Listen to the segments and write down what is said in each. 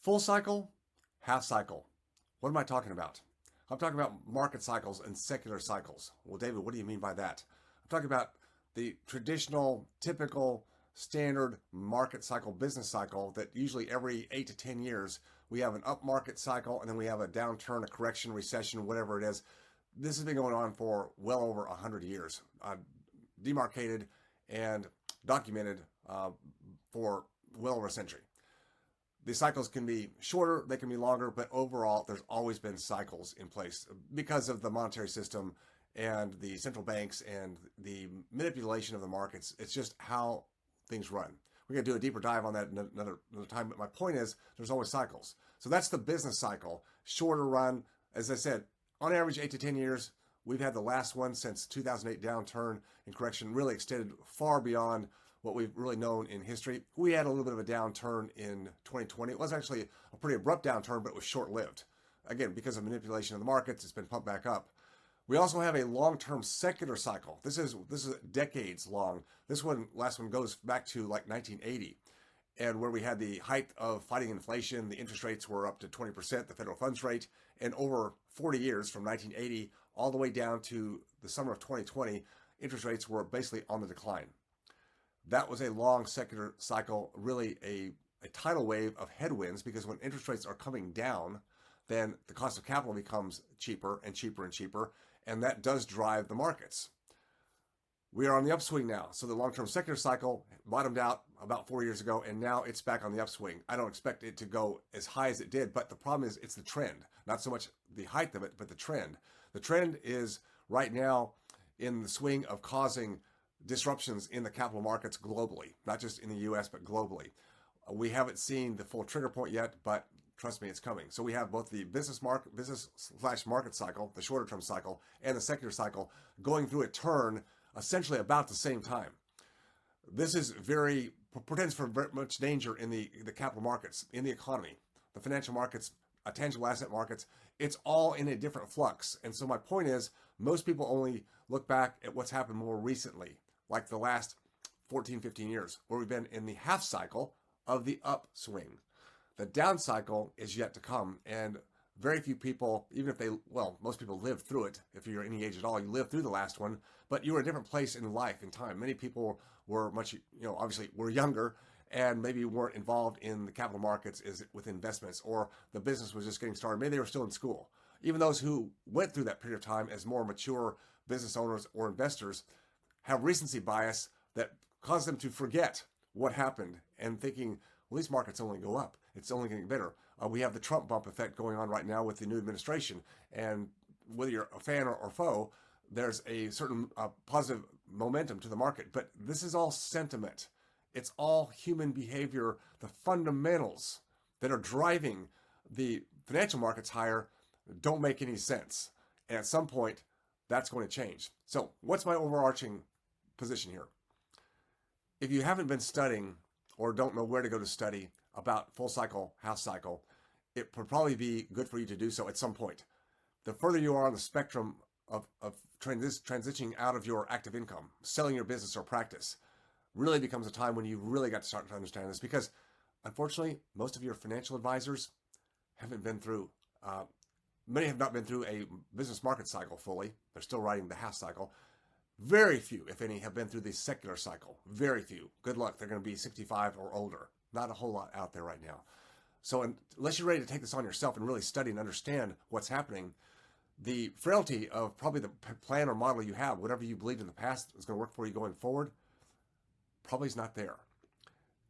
Full cycle, half cycle. What am I talking about? I'm talking about market cycles and secular cycles. Well, David, what do you mean by that? I'm talking about the traditional, typical, standard market cycle, business cycle that usually every 8 to 10 years we have an up market cycle and then we have a downturn, a correction, recession, whatever it is. This has been going on for well over 100 years, demarcated and documented for well over a century. The cycles can be shorter, they can be longer, but overall, there's always been cycles in place because of the monetary system and the central banks and the manipulation of the markets. It's just how things run. We're going to do a deeper dive on that another time, but my point is there's always cycles. So that's the business cycle. Shorter run, as I said, on average 8 to 10 years. We've had the last one since 2008 downturn and correction really extended far beyond what we've really known in history. We had a little bit of a downturn in 2020. It was actually a pretty abrupt downturn, but it was short-lived. Again, because of manipulation of the markets, it's been pumped back up. We also have a long-term secular cycle. This is decades long. Last one goes back to like 1980, and where we had the height of fighting inflation. The interest rates were up to 20%, the federal funds rate, and over 40 years from 1980 all the way down to the summer of 2020, interest rates were basically on the decline. That was a long secular cycle, really a tidal wave of headwinds, because when interest rates are coming down, then the cost of capital becomes cheaper and cheaper and cheaper, and that does drive the markets. We are on the upswing now. So the long-term secular cycle bottomed out about 4 years ago, and now it's back on the upswing. I don't expect it to go as high as it did, but the problem is it's the trend, not so much the height of it, but the trend. The trend is right now in the swing of causing disruptions in the capital markets globally, not just in the US, but globally. We haven't seen the full trigger point yet, but trust me, it's coming. So we have both the business/market cycle, the shorter term cycle, and the secular cycle going through a turn essentially about the same time. This is portends for very much danger in the capital markets, in the economy, the financial markets, tangible asset markets. It's all in a different flux. And so my point is, most people only look back at what's happened more recently, like the last 14, 15 years, where we've been in the half cycle of the upswing. The down cycle is yet to come, and very few people, even if most people live through it. If you're any age at all, you lived through the last one, but you were in a different place in life and time. Many people were obviously were younger and maybe weren't involved in the capital markets with investments, or the business was just getting started. Maybe they were still in school. Even those who went through that period of time as more mature business owners or investors have recency bias that causes them to forget what happened and thinking, well, these markets only go up. It's only getting better. We have the Trump bump effect going on right now with the new administration. And whether you're a fan or foe, there's a certain positive momentum to the market. But this is all sentiment. It's all human behavior. The fundamentals that are driving the financial markets higher don't make any sense. And at some point, that's going to change. So what's my overarching position here? If you haven't been studying or don't know where to go to study about full cycle, half cycle, it would probably be good for you to do so at some point. The further you are on the spectrum of transitioning out of your active income, selling your business or practice, really becomes a time when you really got to start to understand this, because unfortunately, most of your financial advisors haven't been through, many have not been through a business market cycle fully. They're still riding the half cycle. Very few, if any, have been through the secular cycle. Very few. Good luck. They're going to be 65 or older. Not a whole lot out there right now. So unless you're ready to take this on yourself and really study and understand what's happening, the frailty of probably the plan or model you have, whatever you believed in the past is going to work for you going forward, probably is not there.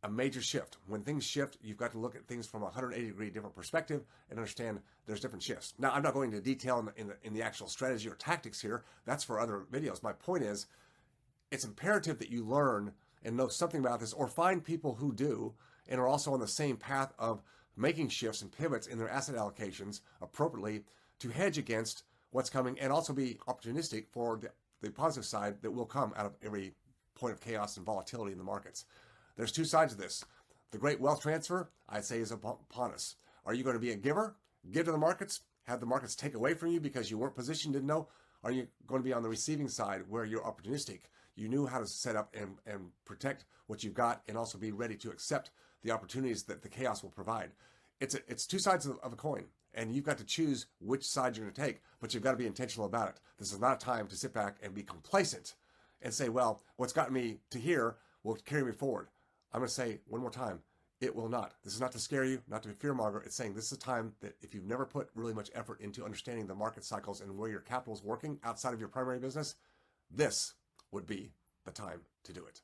A major shift. When things shift, you've got to look at things from a 180-degree different perspective and understand there's different shifts. Now, I'm not going into detail in the actual strategy or tactics here. That's for other videos. My point is, it's imperative that you learn and know something about this, or find people who do and are also on the same path of making shifts and pivots in their asset allocations appropriately to hedge against what's coming, and also be opportunistic for the positive side that will come out of every point of chaos and volatility in the markets. There's two sides of this. The great wealth transfer, I'd say, is upon us. Are you going to be a giver? Give to the markets? Have the markets take away from you because you weren't positioned, didn't know? Are you going to be on the receiving side where you're opportunistic? You knew how to set up and protect what you've got, and also be ready to accept the opportunities that the chaos will provide. it's two sides of a coin, and you've got to choose which side you're going to take, but you've got to be intentional about it. This is not a time to sit back and be complacent and say, well, what's gotten me to here will carry me forward. I'm going to say one more time, it will not. This is not to scare you, not to be fearmonger. It's saying this is a time that if you've never put really much effort into understanding the market cycles and where your capital is working outside of your primary business, this would be the time to do it.